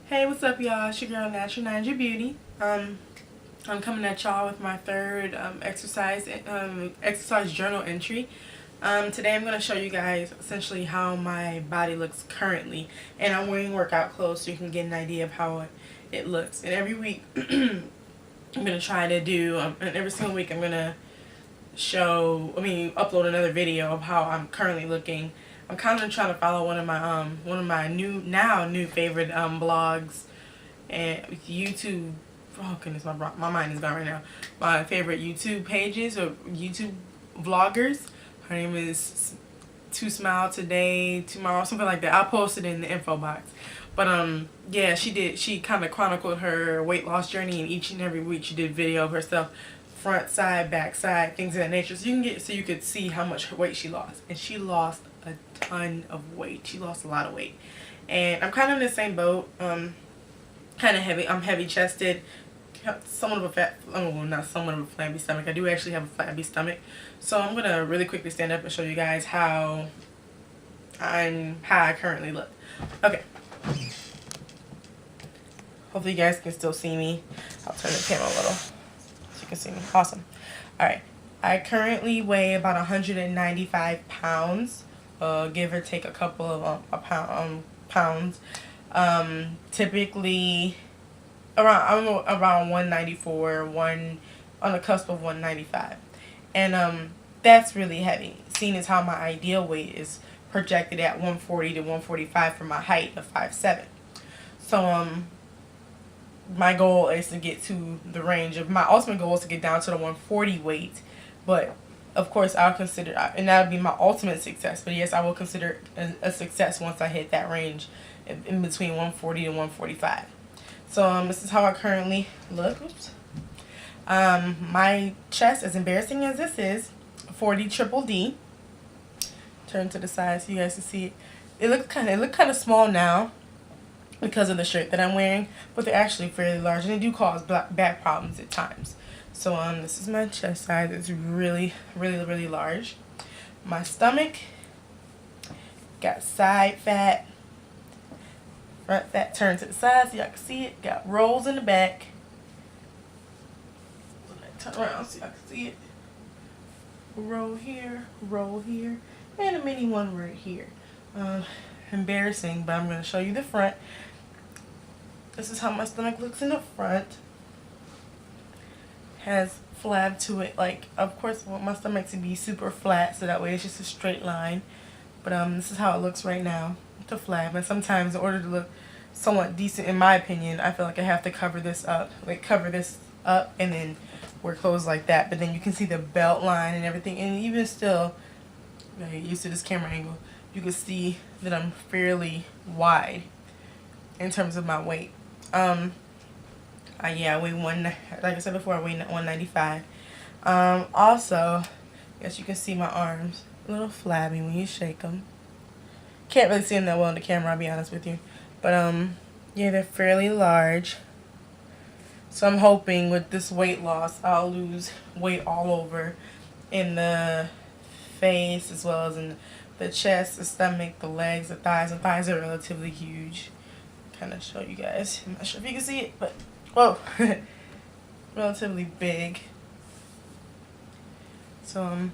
Hey, what's up, y'all? It's your girl, Natural Ninja Beauty. I'm coming at y'all with my third exercise journal entry. Today I'm going to show you guys essentially how my body looks currently, and I'm wearing workout clothes so you can get an idea of how it looks. And every week I'm going to try to do, and every single week I'm going to upload another video of how I'm currently looking. I'm kind of trying to follow one of my new favorite blogs and YouTube. Oh goodness, my mind is gone right now. My favorite YouTube pages or YouTube vloggers. Her name is To Smile Today, Tomorrow, something like that. I'll post it in the info box. But yeah, she kind of chronicled her weight loss journey, and each and every week she did video of herself, front side, back side, things of that nature. So you could see how much weight she lost, and she lost a ton of weight. She lost a lot of weight, and I'm kind of in the same boat. Kind of heavy. I'm heavy chested, somewhat of a not somewhat of a flabby stomach. I do actually have a flabby stomach, so I'm gonna really quickly stand up and show you guys how I currently look. Okay. Hopefully you guys can still see me. I'll turn the camera a little so you can see me. Awesome. Alright. I currently weigh about 195 pounds, give or take a couple of pounds. Typically I'm around 194, on the cusp of 195. And that's really heavy, seeing as how my ideal weight is projected at 140 to 145 for my height of 5'7". So my goal is to get to the range of, my ultimate goal is to get down to the 140 weight, but of course I'll consider, and that would be my ultimate success, but yes, I will consider a success once I hit that range in between 140 and 145. So this is how I currently look. Oops. My chest, as embarrassing as this is, 40 triple D. Turn to the side so you guys can see it. It look kind of small now because of the shirt that I'm wearing, but they're actually fairly large, and they do cause back problems at times. So this is my chest size. It's really, really, really large. My stomach got side fat, front fat turned to the side so y'all can see it. Got rolls in the back. Turn around so y'all can see it. Roll here, and a mini one right here. Embarrassing, but I'm going to show you the front. This is how my stomach looks in the front. Has flab to it. Like, of course I want my stomach to be super flat so that way it's just a straight line. But this is how it looks right now with the flab. And sometimes in order to look somewhat decent, in my opinion, I feel like I have to cover this up. And then wear clothes like that. But then you can see the belt line and everything. And even still, I get used to this camera angle, you can see that I'm fairly wide in terms of my weight. Yeah, I weigh like I said before, I weigh 195. Also, I guess you can see my arms a little flabby when you shake them. Can't really see them that well on the camera, I'll be honest with you. But yeah, they're fairly large. So I'm hoping with this weight loss, I'll lose weight all over in the face, as well as in the chest, the stomach, the legs, the thighs. The thighs are relatively huge. Kind of show you guys. I'm not sure if you can see it, but whoa, relatively big. So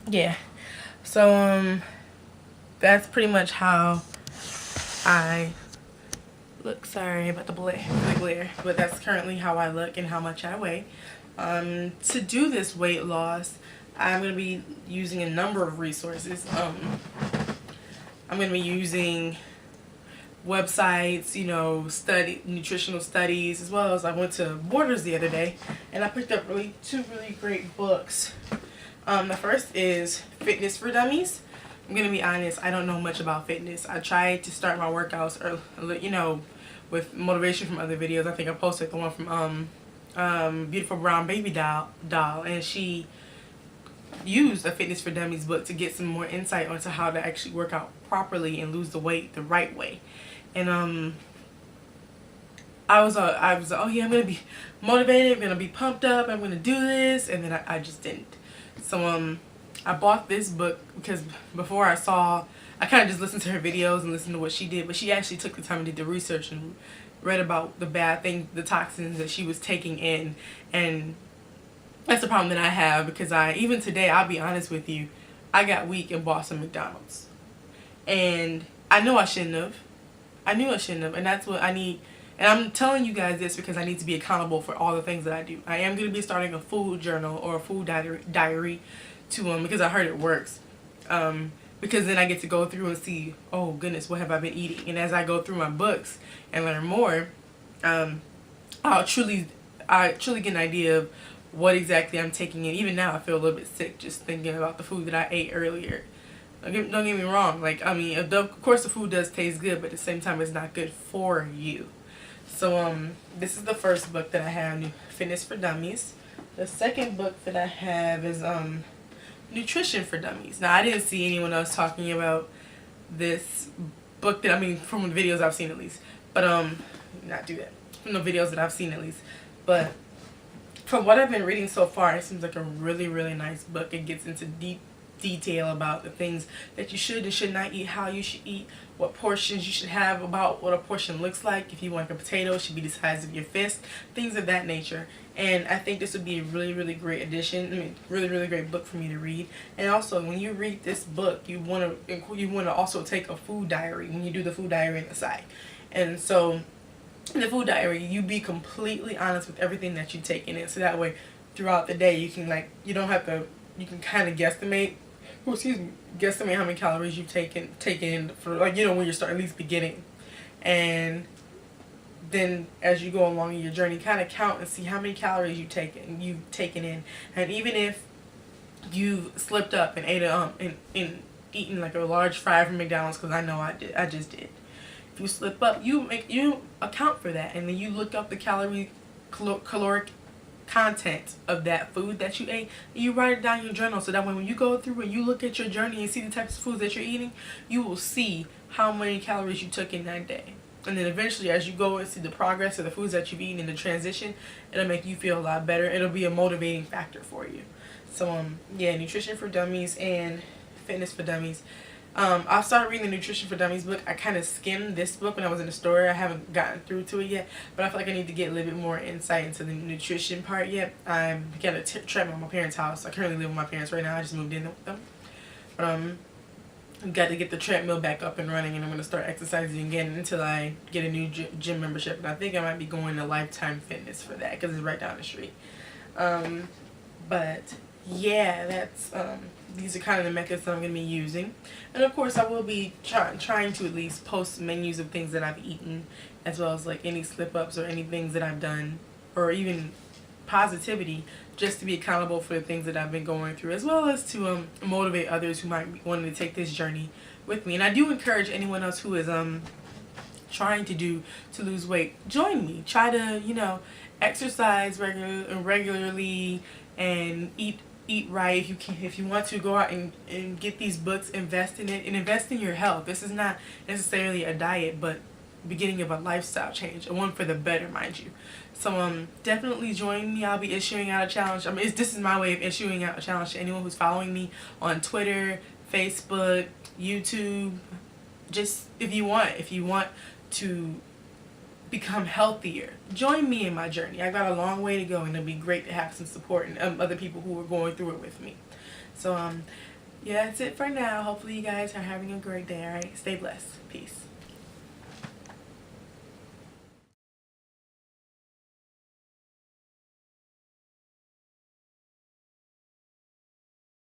yeah. So that's pretty much how I look. Sorry about the glare, but that's currently how I look and how much I weigh. To do this weight loss, I'm going to be using a number of resources. I'm going to be using websites, nutritional studies, as well as I went to Borders the other day and I picked up two really great books. The first is Fitness for Dummies. I'm going to be honest, I don't know much about fitness. I tried to start my workouts with motivation from other videos. I think I posted the one from Beautiful Brown Baby doll, and she used a Fitness for Dummies book to get some more insight onto how to actually work out properly and lose the weight the right way. And I was oh yeah, I'm gonna be motivated, I'm gonna be pumped up, I'm gonna do this, and then I just didn't. So I bought this book because before I I kind of just listened to her videos and listened to what she did, but she actually took the time and did the research and read about the bad things, the toxins that she was taking in. And that's the problem that I have, because even today, I'll be honest with you, I got weak and bought some McDonald's. And I know I shouldn't have. I knew I shouldn't have, and that's what I need. And I'm telling you guys this because I need to be accountable for all the things that I do. I am going to be starting a food journal or a food diary to because I heard it works. Because then I get to go through and see, oh goodness, what have I been eating? And as I go through my books and learn more, I truly get an idea of what exactly I'm taking in. Even now, I feel a little bit sick just thinking about the food that I ate earlier. Don't get me wrong. Like, I mean, of course the food does taste good, but at the same time, it's not good for you. So, this is the first book that I have, Fitness for Dummies. The second book that I have is, Nutrition for Dummies. Now, I didn't see anyone else talking about this book that, I mean, from the videos I've seen at least. But, not do that. From the videos that I've seen at least. But, from what I've been reading so far, it seems like a really, really nice book. It gets into deep detail about the things that you should and should not eat, how you should eat, what portions you should have, about what a portion looks like. If you want a potato, it should be the size of your fist, things of that nature. And I think this would be a really, really great addition. I mean, really, really great book for me to read. And also, when you read this book, you want to also take a food diary when you do the food diary on the side. And so, in the food diary, you be completely honest with everything that you take in it. So that way, throughout the day, you can you can kind of guesstimate how many calories you've taken for, when you're starting, at least beginning. And then as you go along in your journey, kind of count and see how many calories you've taken in. And even if you slipped up and ate eaten like a large fry from McDonald's, because I know I just did. If you slip up, you account for that, and then you look up the caloric content of that food that you ate, and you write it down in your journal, so that when you go through and you look at your journey and see the types of foods that you're eating, you will see how many calories you took in that day. And then eventually, as you go and see the progress of the foods that you've eaten in the transition, it'll make you feel a lot better. It'll be a motivating factor for you. So yeah, Nutrition for Dummies and Fitness for Dummies. I started reading the Nutrition for Dummies book. I kind of skimmed this book when I was in the store. I haven't gotten through to it yet, but I feel like I need to get a little bit more insight into the nutrition part yet. I'm got a treadmill at my parents' house. I currently live with my parents right now. I just moved in with them. But I've got to get the treadmill back up and running, and I'm going to start exercising again until I get a new gym membership. And I think I might be going to Lifetime Fitness for that, because it's right down the street. But yeah, that's these are kind of the methods that I'm going to be using. And of course, I will be trying to at least post menus of things that I've eaten, as well as any slip-ups or any things that I've done, or even positivity, just to be accountable for the things that I've been going through, as well as to motivate others who might be wanting to take this journey with me. And I do encourage anyone else who is trying to lose weight, join me. Try to exercise regularly and eat right. If you want to, go out and get these books, invest in it, and invest in your health. This is not necessarily a diet, but beginning of a lifestyle change, and one for the better, mind you. So definitely join me. I'll be issuing out a challenge. This is my way of issuing out a challenge to anyone who's following me on Twitter, Facebook, YouTube. Just if you want to become healthier, join me in my journey. I got a long way to go, and it'll be great to have some support and other people who are going through it with me. So yeah, that's it for now. Hopefully you guys are having a great day. All right, stay blessed. Peace.